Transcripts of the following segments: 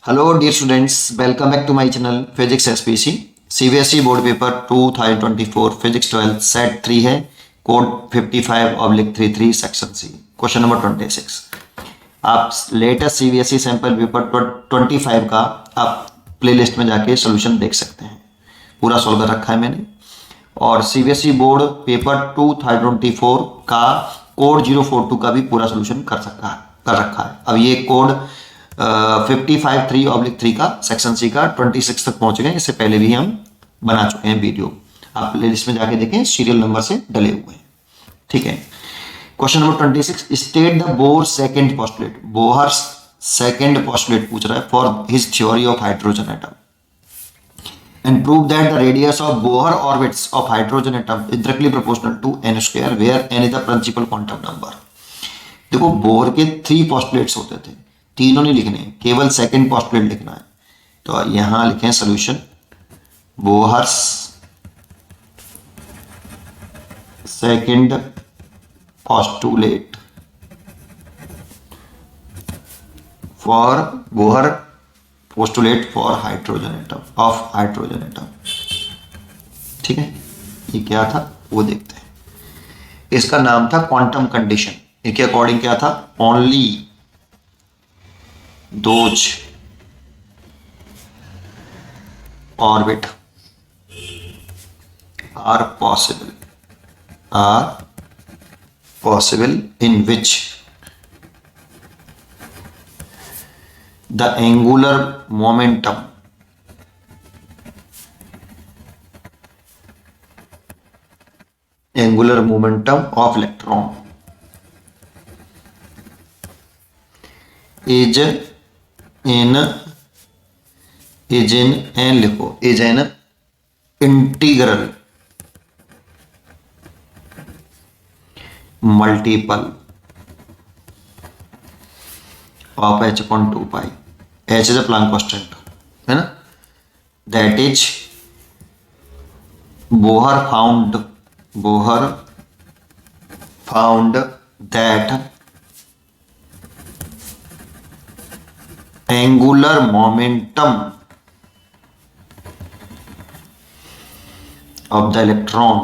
Hello dear students, welcome back to my channel physics SPC. CBSE board paper 2024 physics 12 set 3 है, code 55/33 section C, question number 26। आप latest CBSE sample paper 25 का आप playlist में जाके solution देख सकते हैं। पूरा सॉल्व कर रखा है मैंने। और सीबीएसई बोर्ड पेपर 2024 का कोड 042 का भी पूरा सोल्यूशन कर रखा है। अब ये कोड 55/3 का सेक्शन सी का 26 तक पहुंच गए। इससे पहले भी हम बना चुके हैं वीडियो, आप प्लेलिस्ट में जाके देखें, सीरियल नंबर से डले हुए हैं। ठीक है, question number 26, state the bore second postulate. Bohr second postulate पूछ रहा है for his theory of hydrogen atom and prove that the radius of Bohr orbits of hydrogen atom is directly proportional to n square where n is the principal quantum number। देखो, Bohr के 3 postulates होते थे, तीनों नहीं लिखने, केवल second postulate लिखना है। तो यहां लिखें solution, Bohr's second postulate for Bohr postulate for hydrogen atom of hydrogen atom. ठीक है, ये क्या था वो देखते हैं। इसका नाम था क्वांटम कंडीशन। इसके अकॉर्डिंग क्या था, only those orbit are possible in which the angular momentum of electron is in an integral multiple of h/2 pi। h is a Planck constant, है ना। That is Bohr found that angular momentum of the electron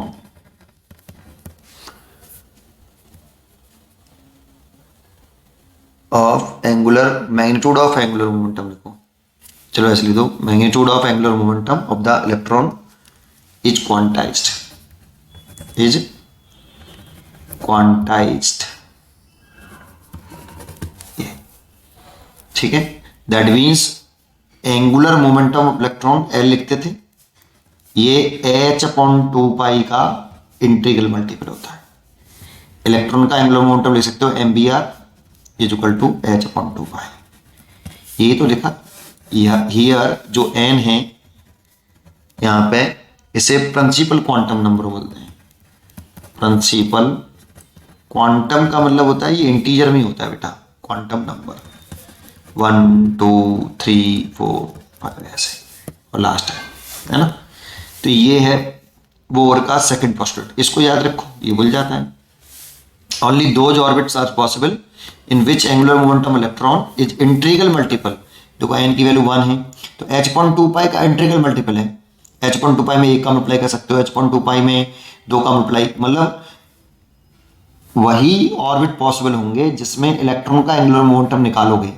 of angular magnitude of angular momentum लिखो, चलो ऐसे लिख दो, magnitude of angular momentum of the electron is quantized। ठीक है, that means angular momentum of electron L लिखते थे, ये h/2 पाई का इंटीग्रल मल्टीपल होता है। इलेक्ट्रॉन का एंगुलर मोमेंटम लिख सकते हो MBR is equal to h/2 pi. ये तो लिखा। हियर जो n है यहाँ पे, इसे प्रिंसिपल क्वांटम नंबर बोलते हैं। प्रिंसिपल क्वांटम का मतलब होता है, ये इंटीजर में होता है बेटा, क्वांटम नंबर 1 2 3 4 5 ऐसे, और लास्ट है ना। तो ये है बोर का सेकंड पोस्टुलेट। इसको याद रखो, ये भूल जाता है। Only those orbits are possible in which angular momentum electron is integral multiple. देखो n की वैल्यू 1 है, तो h/2 पाई का इंटीग्रल मल्टीपल है। h/2 पाई में 1 का मल्टीप्लाई कर सकते हो, h/2 पाई में 2 का मल्टीप्लाई, मतलब वही ऑर्बिट पॉसिबल होंगे जिसमें इलेक्ट्रॉन का एंगुलर मोमेंटम निकालोगे,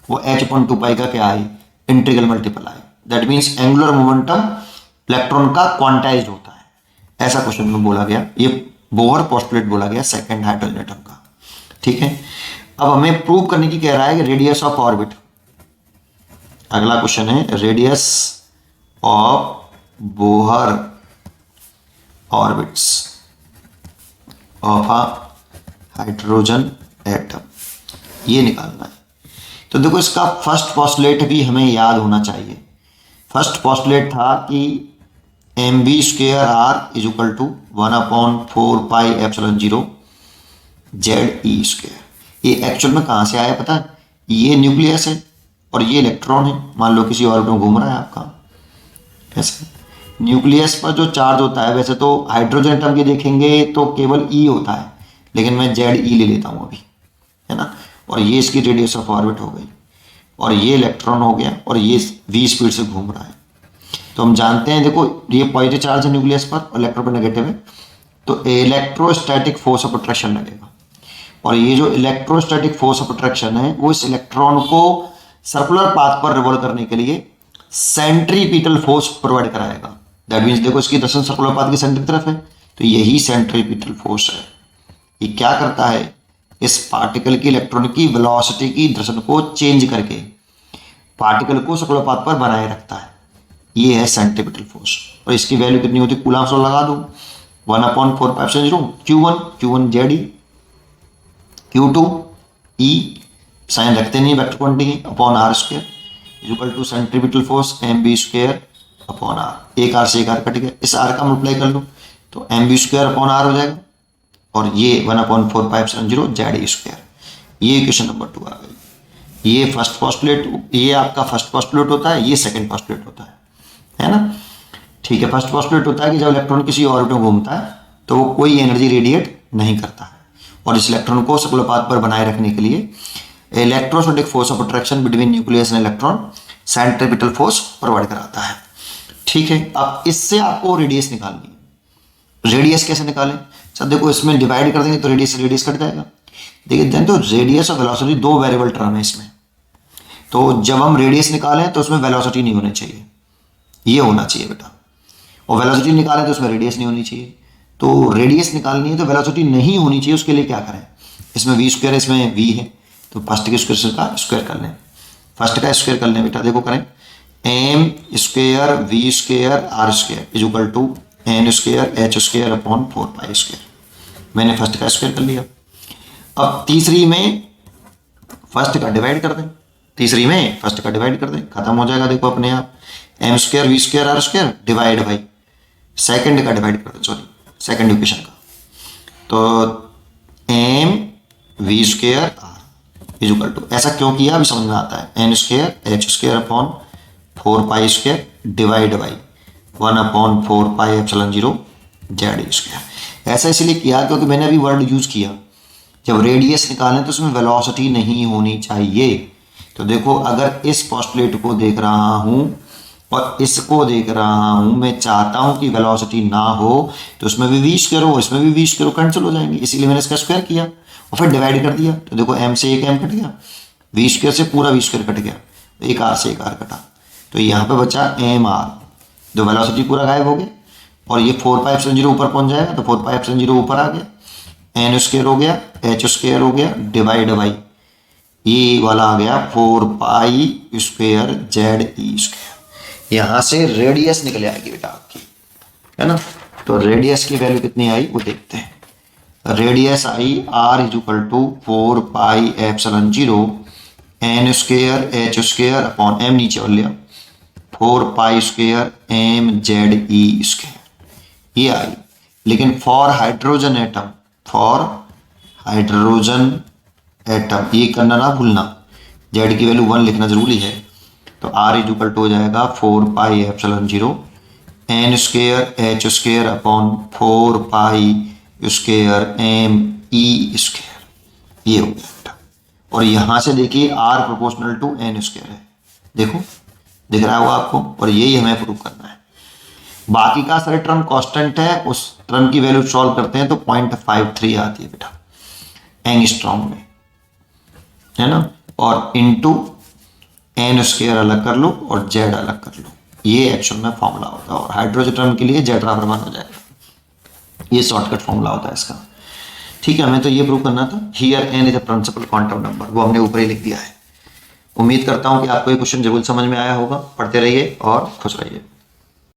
वो h/2 पाई का क्या आए, इंटीग्रल मल्टीपल आए। That means angular momentum electron का क्वांटाइज्ड होता है, ऐसा क्वेश्चन में बोला गया। ये बोहर पोस्टुलेट बोला गया सेकंड हाइड्रोजन एटम का। ठीक है, अब हमें प्रूव करने की कह रहा है कि रेडियस ऑफ ऑर्बिट। अगला क्वेश्चन है, radius of Bohr orbits of a hydrogen atom, ये निकालना है। तो देखो, इसका फर्स्ट पोस्टुलेट भी हमें याद होना चाहिए। फर्स्ट पोस्टुलेट था कि mv² is equal to 1/4 pi epsilon 0 ZE²। ये एक्चुअल में कहाँ से आया पता है, ये न्यूक्लियस है और ये इलेक्ट्रॉन है। मान लो किसी ऑर्बिट में घूम रहा है आपका, ऐसे न्यूक्लियस पर जो चार्ज होता है, वैसे तो हाइड्रोजन एटम के देखेंगे तो केवल E होता है, लेकिन मैं ZE ले लेता हूँ अभी, है ना। और ये इसकी रेडियस ऑफ ऑर्बिट हो गई। और ये इलेक्ट्रॉन हो गया और ये v स्पीड से घूम रहा है। तो हम जानते हैं, देखो ये पॉजिटिव चार्ज है न्यूक्लियस पर, इलेक्ट्रॉन पर नेगेटिव है, तो इलेक्ट्रोस्टैटिक फोर्स ऑफ अट्रैक्शन लगेगा। और ये जो इलेक्ट्रोस्टैटिक फोर्स ऑफ अट्रैक्शन है वो इस इलेक्ट्रॉन को सर्कुलर पाथ पर रिवॉल्व करने के लिए सेंट्रीपिटल फोर्स प्रोवाइड कराएगा। दैट मीन्स देखो इसकी दर्शन सर्कुलर पाथ की सेंटर की तरफ है, तो यही सेंट्रीपिटल फोर्स है। ये क्या करता है, इस पार्टिकल की इलेक्ट्रॉन की वेलोसिटी की दिशा को चेंज करके पार्टिकल को सर्कुलर पाथ पर बनाए रखता है। ये है सेंट्रीपिटल फोर्स। और इसकी वैल्यू कितनी होती है, कूलम्ब्स लॉ लगा दो, 1/4πε0 Q1 ZE, Q2 E, sign रखते नहीं vector quantity, upon r square equal to centripetal force mv square upon r। एक r से एक r कट गया, इस r का मल्टीप्लाई कर लो तो mv स्क्वायर अपॉन r हो जाएगा, और ये 1/4πε0 ZE स्क्वायर। ये इक्वेशन नंबर 2 आ गई। ये फर्स्ट पोस्टुलेट, ये आपका फर्स्ट पोस्टुलेट होता है, ये सेकंड पोस्टुलेट होता है ना। ठीक है, फर्स्ट पोस्टुलेट होता है कि जब इलेक्ट्रॉन किसी ऑर्बिट में घूमता है तो वो कोई एनर्जी रेडिएट नहीं करता है, और इस इलेक्ट्रॉन को सर्कुलर पाथ पर बनाए रखने के लिए electrostatic force of attraction between nucleus and electron centripetal force provide कराता है। ठीक है, अब इससे आपको रेडियस निकालनी है। रेडियस कैसे निकालें सर, देखो इसमें डिवाइड कर देंगे तो रेडियस कट जाएगा। देखिए देन तो रेडियस और वेलोसिटी दो वेरिएबल टर्म है इसमें, तो जब हम रेडियस निकालें तो उसमें वेलोसिटी नहीं होनी चाहिए, ये होना चाहिए बेटा, और वेलोसिटी निकालें तो उसमें रेडियस नहीं होनी चाहिए। तो रेडियस निकालनी है तो वेलोसिटी नहीं होनी चाहिए, उसके लिए क्या करें, इसमें v स्क्वायर, इसमें v है तो फर्स्ट के स्क्वायर का स्क्वायर कर लें, फर्स्ट का स्क्वायर कर लें बेटा। देखो करें, m square v square r square is equal to n square h square upon 4π square. मैंने फर्स्ट का स्क्वायर कर लिया। अब तीसरी में फर्स्ट का डिवाइड कर दें, तीसरी में फर्स्ट का डिवाइड कर दें, खत्म हो जाएगा देखो अपने आप, m square v square r square divide by second का डिवाइड कर दें, सॉरी सेकंड इक्वेशन का, तो m v square r is equal to, ऐसा क्यों किया अभी समझ में आता है, n square h square upon 4π square divide by 1/4πε0 ZE square. ऐसा इसलिए किया क्योंकि मैंने अभी वर्ड यूज किया, जब रेडियस निकालें तो उसमें वेलोसिटी नहीं होनी चाहिए। तो देखो अगर इस पोस्टुलेट को देख रहा हूं और इसको देख रहा हूं, मैं चाहता हूं कि वेलोसिटी ना हो तो उसमें भी v स्क्वायर हो, इसमें भी v स्क्वायर कैंसिल हो जाएंगे, इसीलिए मैंने इसका स्क्वायर किया और फिर डिवाइड कर दिया। तो देखो m से एक m कट गया, v स्क्वायर से पूरा v स्क्वायर कट गया, एक r से एक r कटा, तो यहाँ पे बचा mr, जो वेलोसिटी पूरा गायब हो गया, और ये 4πε0 ऊपर पहुंच जाएगा तो 4πε0 ऊपर आ गया, n स्क्वायर हो गया, h स्क्वायर हो गया, डिवाइड बाई ये वाला आ गया 4π स्क्वायर ZE स्क्वायर। यहाँ से रेडियस निकल आएगी बेटा आपकी, है ना। तो रेडियस की वैल्यू कितनी आई वो देखते हैं। रेडियस आई r is equal to 4πε0 n square h square upon m नीचे और लिया 4π स्क्वायर m ZE स्क्वायर, ये आई। लेकिन for hydrogen atom, for hydrogen atom ये करना ना भूलना, z की वैल्यू 1 लिखना जरूरी है। तो r इज इक्वल टू हो जाएगा 4πε0 n square h square upon 4π square m E square, ये हो गया। और यहां से देखिए r proportional to n square है, देखो दिख रहा होगा आपको, और यही हमें प्रूव करना है। बाकी का सारे टर्म कांस्टेंट है, उस टर्म की वैल्यू सॉल्व करते हैं तो 0.53 आती है बेटा एंगस्ट्रॉम में, है ना। और इनटू n स्क्वायर अलग कर लो और z अलग कर लो, ये एक्चुअल में फॉर्मूला होता है। और हाइड्रोजन टर्म के लिए z बराबर 1 हो जाएगा, ये शॉर्टकट फॉर्मूला होता है इसका। ठीक है, हमें तो ये प्रूव करना था। Here n is a principal quantum number, वो हमने ऊपर ही लिख दिया है। उम्मीद करता हूं कि आपको ये क्वेश्चन जरूर समझ में आया होगा। पढ़ते रहिए और खुश रहिए।